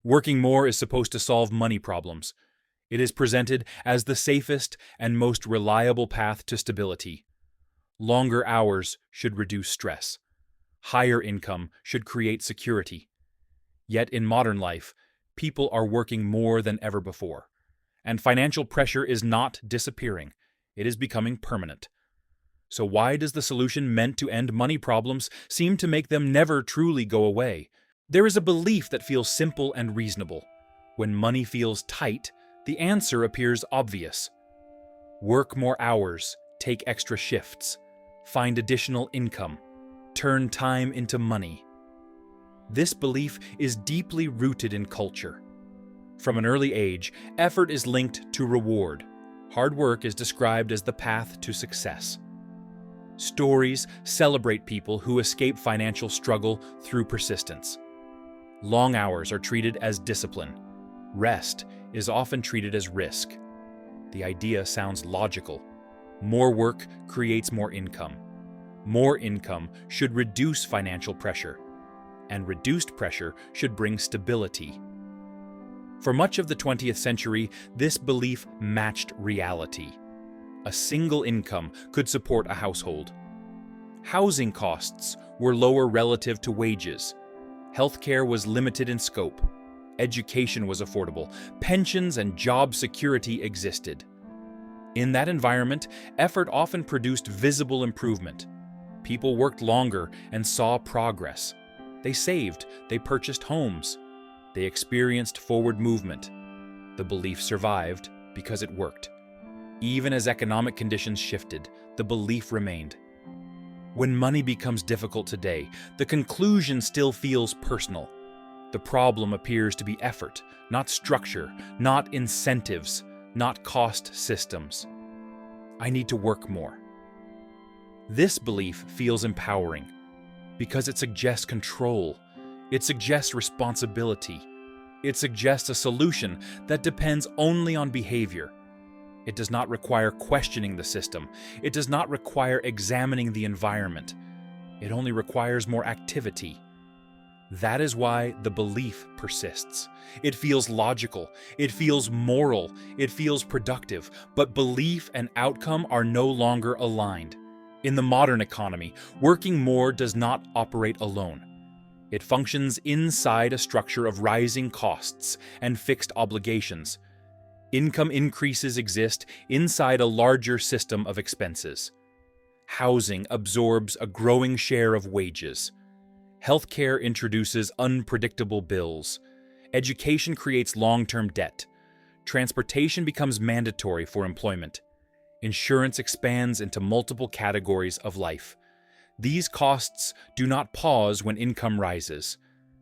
Working more is supposed to solve money problems. It is presented as the safest and most reliable path to stability. Longer hours should reduce stress. Higher income should create security. Yet in modern life, people are working more than ever before. And financial pressure is not disappearing. It is becoming permanent. So why does the solution meant to end money problems seem to make them never truly go away? There is a belief that feels simple and reasonable. When money feels tight, the answer appears obvious. Work more hours, take extra shifts, find additional income, turn time into money. This belief is deeply rooted in culture. From an early age, effort is linked to reward. Hard work is described as the path to success. Stories celebrate people who escape financial struggle through persistence. Long hours are treated as discipline. Rest is often treated as risk. The idea sounds logical. More work creates more income. More income should reduce financial pressure, and reduced pressure should bring stability. For much of the 20th century, this belief matched reality. A single income could support a household. Housing costs were lower relative to wages. Healthcare was limited in scope. Education was affordable. Pensions and job security existed. In that environment, effort often produced visible improvement. People worked longer and saw progress. They saved, they purchased homes. They experienced forward movement. The belief survived because it worked. Even as economic conditions shifted, the belief remained. When money becomes difficult today, the conclusion still feels personal. The problem appears to be effort, not structure, not incentives, not cost systems. I need to work more. This belief feels empowering because it suggests control. It suggests responsibility. It suggests a solution that depends only on behavior. It does not require questioning the system. It does not require examining the environment. It only requires more activity. That is why the belief persists. It feels logical. It feels moral. It feels productive. But belief and outcome are no longer aligned. In the modern economy, working more does not operate alone. It functions inside a structure of rising costs and fixed obligations. Income increases exist inside a larger system of expenses. Housing absorbs a growing share of wages. Healthcare introduces unpredictable bills. Education creates long-term debt. Transportation becomes mandatory for employment. Insurance expands into multiple categories of life. These costs do not pause when income rises.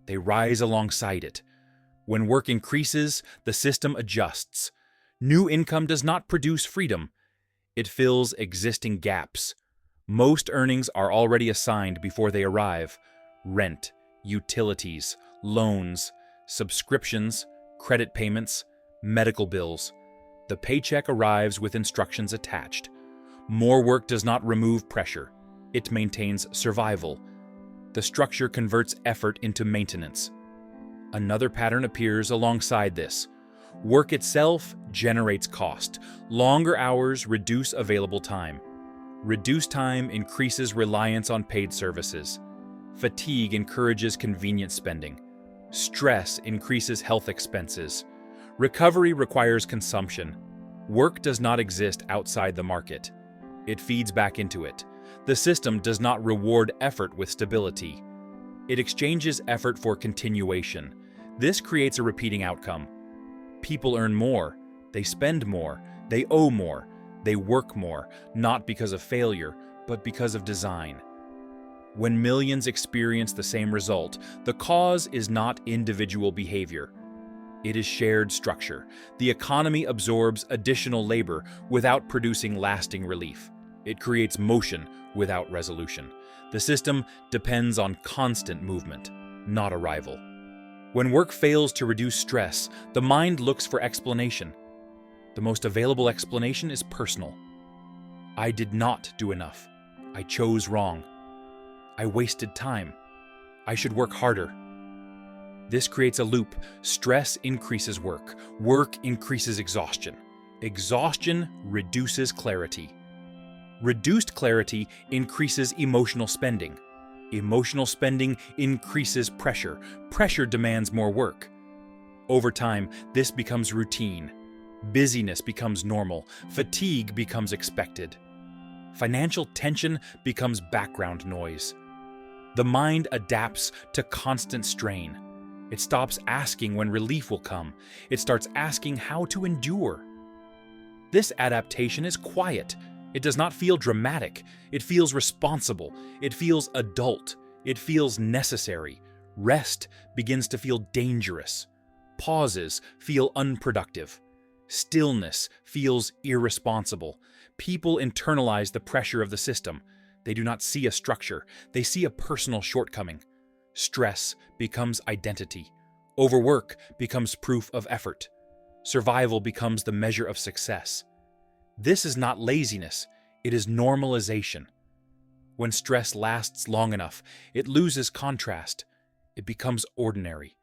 They rise alongside it. When work increases, the system adjusts. New income does not produce freedom. It fills existing gaps. Most earnings are already assigned before they arrive. Rent, utilities, loans, subscriptions, credit payments, medical bills. The paycheck arrives with instructions attached. More work does not remove pressure. It maintains survival. The structure converts effort into maintenance. Another pattern appears alongside this. Work itself generates cost. Longer hours reduce available time. Reduced time increases reliance on paid services. Fatigue encourages convenient spending. Stress increases health expenses. Recovery requires consumption. Work does not exist outside the market. It feeds back into it. The system does not reward effort with stability. It exchanges effort for continuation. This creates a repeating outcome. People earn more, they spend more, they owe more, they work more, not because of failure, but because of design. When millions experience the same result, the cause is not individual behavior. It is shared structure. The economy absorbs additional labor without producing lasting relief. It creates motion without resolution. The system depends on constant movement, not arrival. When work fails to reduce stress, the mind looks for explanation. The most available explanation is personal. I did not do enough. I chose wrong. I wasted time. I should work harder. This creates a loop. Stress increases work. Work increases exhaustion. Exhaustion reduces clarity. Reduced clarity increases emotional spending. Emotional spending increases pressure. Pressure demands more work. Over time, this becomes routine. Busyness becomes normal. Fatigue becomes expected. Financial tension becomes background noise. The mind adapts to constant strain. It stops asking when relief will come. It starts asking how to endure. This adaptation is quiet. It does not feel dramatic. It feels responsible. It feels adult. It feels necessary. Rest begins to feel dangerous. Pauses feel unproductive. Stillness feels irresponsible. People internalize the pressure of the system. They do not see a structure. They see a personal shortcoming. Stress becomes identity. Overwork becomes proof of effort. Survival becomes the measure of success. This is not laziness. It is normalization. When stress lasts long enough, it loses contrast. It becomes ordinary.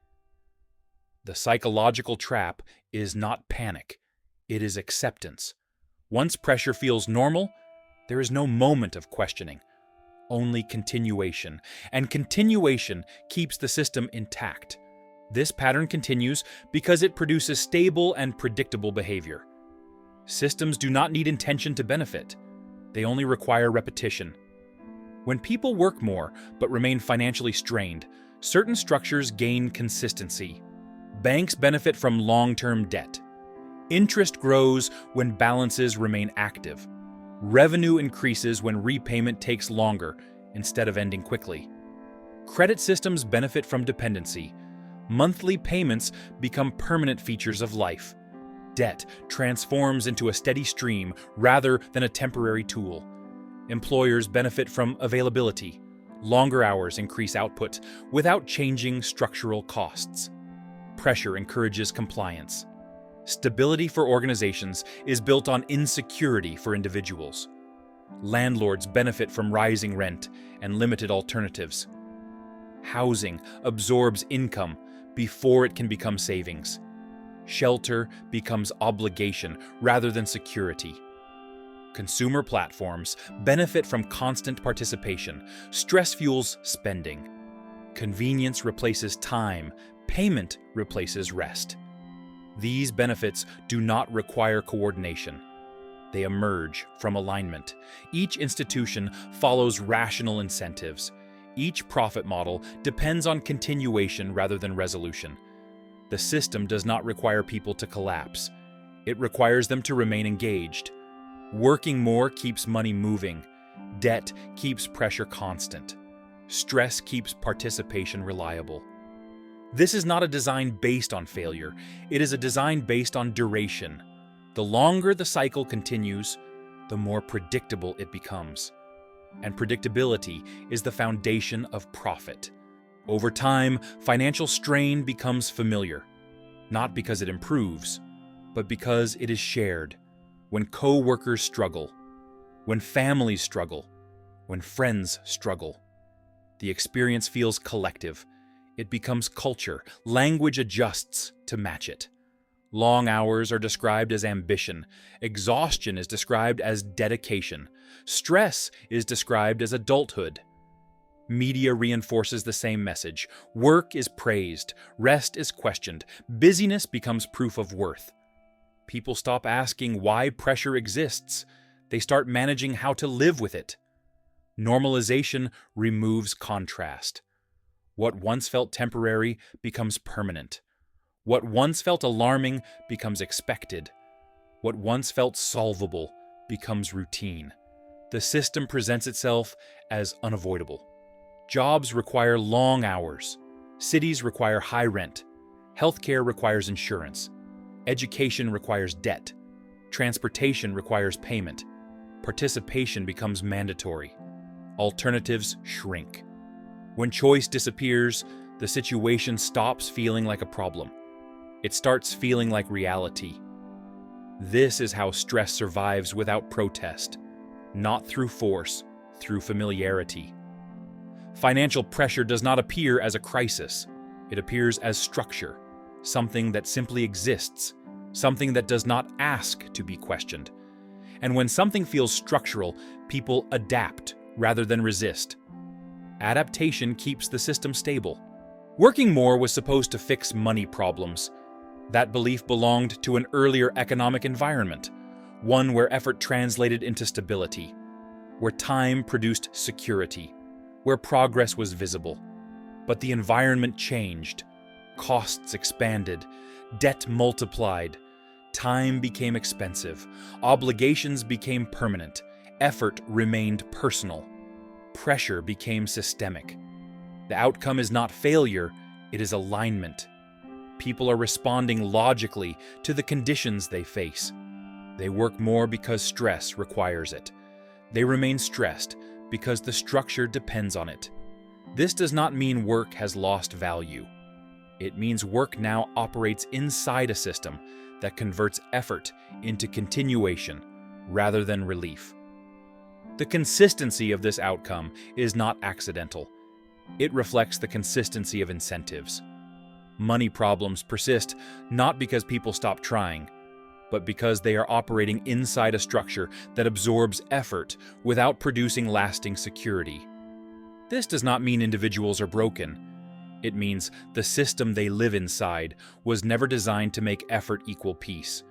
The psychological trap is not panic. It is acceptance. Once pressure feels normal, there is no moment of questioning, only continuation. And continuation keeps the system intact. This pattern continues because it produces stable and predictable behavior. Systems do not need intention to benefit. They only require repetition. When people work more but remain financially strained, certain structures gain consistency. Banks benefit from long-term debt. Interest grows when balances remain active. Revenue increases when repayment takes longer instead of ending quickly. Credit systems benefit from dependency. Monthly payments become permanent features of life. Debt transforms into a steady stream rather than a temporary tool. Employers benefit from availability. Longer hours increase output without changing structural costs. Pressure encourages compliance. Stability for organizations is built on insecurity for individuals. Landlords benefit from rising rent and limited alternatives. Housing absorbs income before it can become savings. Shelter becomes obligation rather than security. Consumer platforms benefit from constant participation. Stress fuels spending. Convenience replaces time. Payment replaces rest. These benefits do not require coordination. They emerge from alignment. Each institution follows rational incentives. Each profit model depends on continuation rather than resolution. The system does not require people to collapse. It requires them to remain engaged. Working more keeps money moving. Debt keeps pressure constant. Stress keeps participation reliable. This is not a design based on failure. It is a design based on duration. The longer the cycle continues, the more predictable it becomes. And predictability is the foundation of profit. Over time, financial strain becomes familiar, not because it improves, but because it is shared. When co-workers struggle, when families struggle, when friends struggle, the experience feels collective. It becomes culture. Language adjusts to match it. Long hours are described as ambition. Exhaustion is described as dedication. Stress is described as adulthood. Media reinforces the same message. Work is praised. Rest is questioned. Busyness becomes proof of worth. People stop asking why pressure exists. They start managing how to live with it. Normalization removes contrast. What once felt temporary becomes permanent. What once felt alarming becomes expected. What once felt solvable becomes routine. The system presents itself as unavoidable. Jobs require long hours. Cities require high rent. Healthcare requires insurance. Education requires debt. Transportation requires payment. Participation becomes mandatory. Alternatives shrink. When choice disappears, the situation stops feeling like a problem. It starts feeling like reality. This is how stress survives without protest, not through force, through familiarity. Financial pressure does not appear as a crisis. It appears as structure, something that simply exists, something that does not ask to be questioned. And when something feels structural, people adapt rather than resist. Adaptation keeps the system stable. Working more was supposed to fix money problems. That belief belonged to an earlier economic environment, one where effort translated into stability, where time produced security, where progress was visible. But the environment changed. Costs expanded, debt multiplied, time became expensive, obligations became permanent, effort remained personal, pressure became systemic. The outcome is not failure, it is alignment. People are responding logically to the conditions they face. They work more because stress requires it. They remain stressed because the structure depends on it. This does not mean work has lost value. It means work now operates inside a system that converts effort into continuation rather than relief. The consistency of this outcome is not accidental. It reflects the consistency of incentives. Money problems persist not because people stop trying, but because they are operating inside a structure that absorbs effort without producing lasting security. This does not mean individuals are broken. It means the system they live inside was never designed to make effort equal peace.